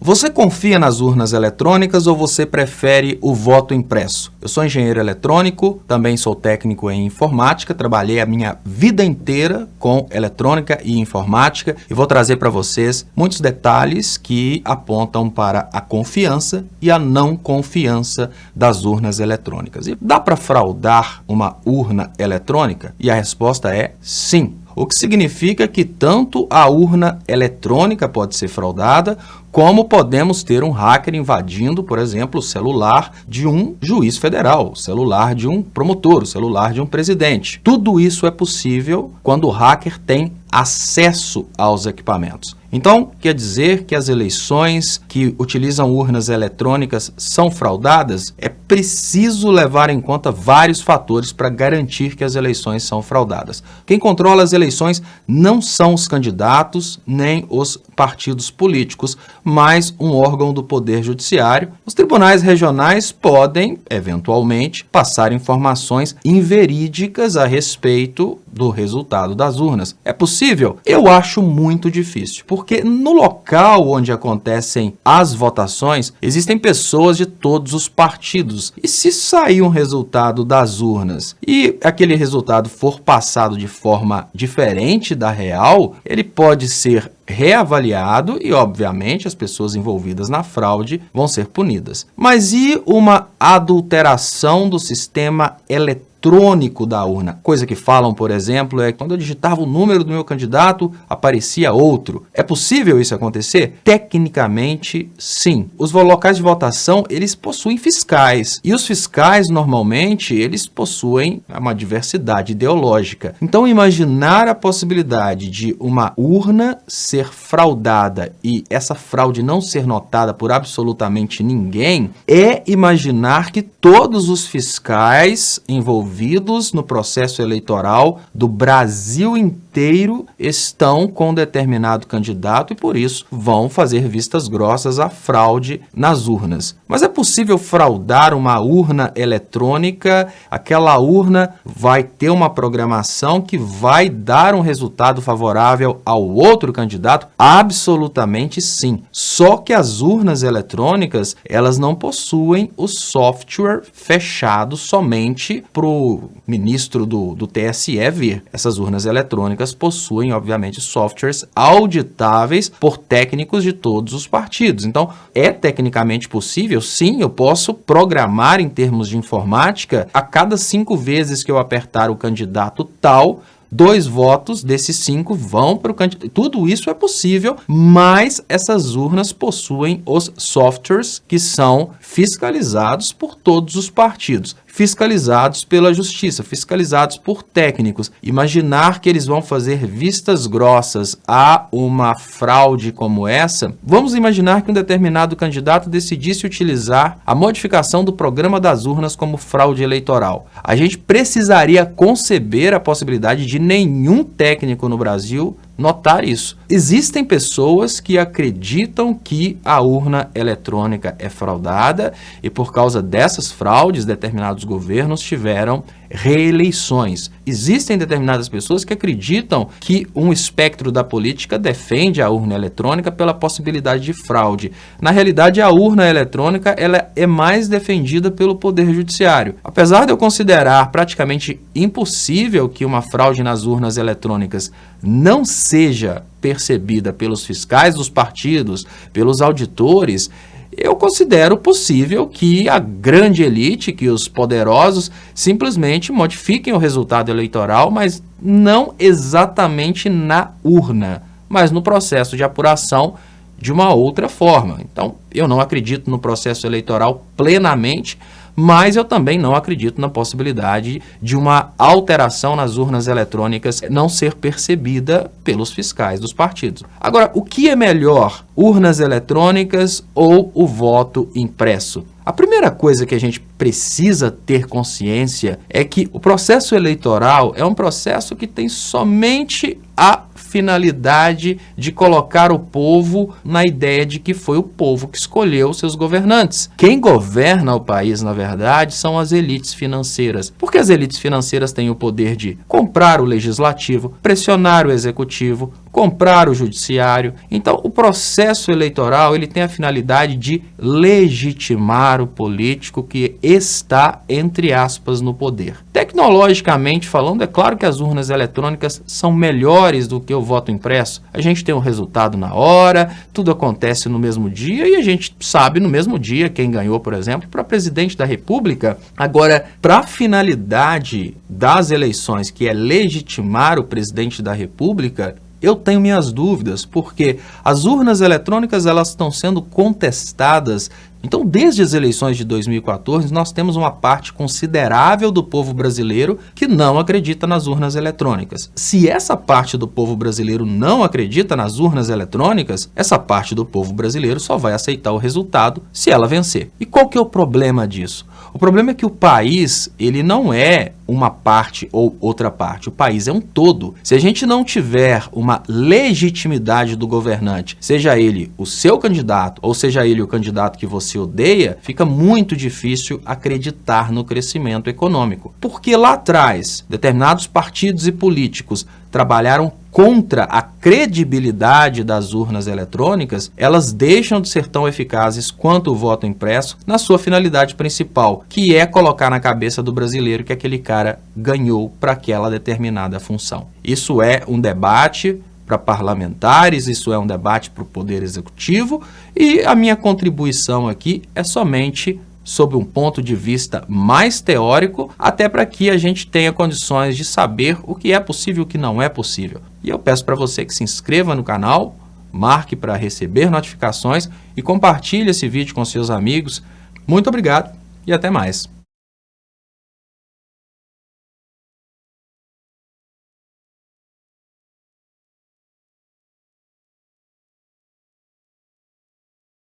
Você confia nas urnas eletrônicas ou você prefere o voto impresso? Eu sou engenheiro eletrônico, também sou técnico em informática, trabalhei a minha vida inteira com eletrônica e informática e vou trazer para vocês muitos detalhes que apontam para a confiança e a não confiança das urnas eletrônicas. E dá para fraudar uma urna eletrônica? E a resposta é sim. O que significa que tanto a urna eletrônica pode ser fraudada, como podemos ter um hacker invadindo, por exemplo, o celular de um juiz federal, o celular de um promotor, o celular de um presidente. Tudo isso é possível quando o hacker tem acesso aos equipamentos. Então, quer dizer que as eleições que utilizam urnas eletrônicas são fraudadas? É preciso levar em conta vários fatores para garantir que as eleições são fraudadas. Quem controla as eleições não são os candidatos nem os partidos políticos, mas um órgão do Poder Judiciário. Os tribunais regionais podem, eventualmente, passar informações inverídicas a respeito do resultado das urnas. É possível? Eu acho muito difícil, porque no local onde acontecem as votações, existem pessoas de todos os partidos. E se sair um resultado das urnas e aquele resultado for passado de forma diferente da real, ele pode ser reavaliado e, obviamente, as pessoas envolvidas na fraude vão ser punidas. Mas e uma adulteração do sistema eletrônico da urna? Coisa que falam, por exemplo, é que quando eu digitava o número do meu candidato, aparecia outro. É possível isso acontecer? Tecnicamente, sim. Os locais de votação, eles possuem fiscais. E os fiscais, normalmente, eles possuem uma diversidade ideológica. Então, imaginar a possibilidade de uma urna ser fraudada e essa fraude não ser notada por absolutamente ninguém é imaginar que todos os fiscais envolvidos no processo eleitoral do Brasil inteiro estão com determinado candidato e, por isso, vão fazer vistas grossas à fraude nas urnas. Mas é possível fraudar uma urna eletrônica? Aquela urna vai ter uma programação que vai dar um resultado favorável ao outro candidato? Absolutamente sim. Só que as urnas eletrônicas, elas não possuem o software fechado somente para o ministro do TSE ver. Essas urnas eletrônicas possuem, obviamente, softwares auditáveis por técnicos de todos os partidos. Então, é tecnicamente possível? Sim, eu posso programar em termos de informática, a cada 5 vezes que eu apertar o candidato tal, 2 votos desses 5 vão para o candidato. Tudo isso é possível, mas essas urnas possuem os softwares que são fiscalizados por todos os partidos, fiscalizados pela justiça, fiscalizados por técnicos. Imaginar que eles vão fazer vistas grossas a uma fraude como essa, vamos imaginar que um determinado candidato decidisse utilizar a modificação do programa das urnas como fraude eleitoral. A gente precisaria conceber a possibilidade de nenhum técnico no Brasil notar isso. Existem pessoas que acreditam que a urna eletrônica é fraudada e por causa dessas fraudes, determinados governos tiveram reeleições. Existem determinadas pessoas que acreditam que um espectro da política defende a urna eletrônica pela possibilidade de fraude. Na realidade, a urna eletrônica ela é mais defendida pelo Poder Judiciário. Apesar de eu considerar praticamente impossível que uma fraude nas urnas eletrônicas não seja percebida pelos fiscais dos partidos, pelos auditores, eu considero possível que a grande elite, que os poderosos, simplesmente modifiquem o resultado eleitoral, mas não exatamente na urna, mas no processo de apuração de uma outra forma. Então, eu não acredito no processo eleitoral plenamente, mas eu também não acredito na possibilidade de uma alteração nas urnas eletrônicas não ser percebida pelos fiscais dos partidos. Agora, o que é melhor, urnas eletrônicas ou o voto impresso? A primeira coisa que a gente precisa ter consciência é que o processo eleitoral é um processo que tem somente a finalidade de colocar o povo na ideia de que foi o povo que escolheu seus governantes. Quem governa o país, na verdade, são as elites financeiras, porque as elites financeiras têm o poder de comprar o legislativo, pressionar o executivo, comprar o judiciário. Então, o processo eleitoral ele tem a finalidade de legitimar o político que está, entre aspas, no poder. Tecnologicamente falando, é claro que as urnas eletrônicas são melhores do que o voto impresso. A gente tem o resultado na hora, tudo acontece no mesmo dia e a gente sabe no mesmo dia quem ganhou, por exemplo, para presidente da República. Agora, para a finalidade das eleições, que é legitimar o presidente da República, eu tenho minhas dúvidas, porque as urnas eletrônicas elas estão sendo contestadas. Então, desde as eleições de 2014, nós temos uma parte considerável do povo brasileiro que não acredita nas urnas eletrônicas. Se essa parte do povo brasileiro não acredita nas urnas eletrônicas, essa parte do povo brasileiro só vai aceitar o resultado se ela vencer. E qual que é o problema disso? O problema é que o país, ele não é uma parte ou outra parte. O país é um todo. Se a gente não tiver uma legitimidade do governante, seja ele o seu candidato ou seja ele o candidato que você odeia, fica muito difícil acreditar no crescimento econômico. Porque lá atrás, determinados partidos e políticos trabalharam contra a credibilidade das urnas eletrônicas, elas deixam de ser tão eficazes quanto o voto impresso na sua finalidade principal, que é colocar na cabeça do brasileiro que aquele cara ganhou para aquela determinada função. Isso é um debate para parlamentares, isso é um debate para o Poder Executivo e a minha contribuição aqui é somente sob um ponto de vista mais teórico, até para que a gente tenha condições de saber o que é possível e o que não é possível. E eu peço para você que se inscreva no canal, marque para receber notificações e compartilhe esse vídeo com seus amigos. Muito obrigado e até mais.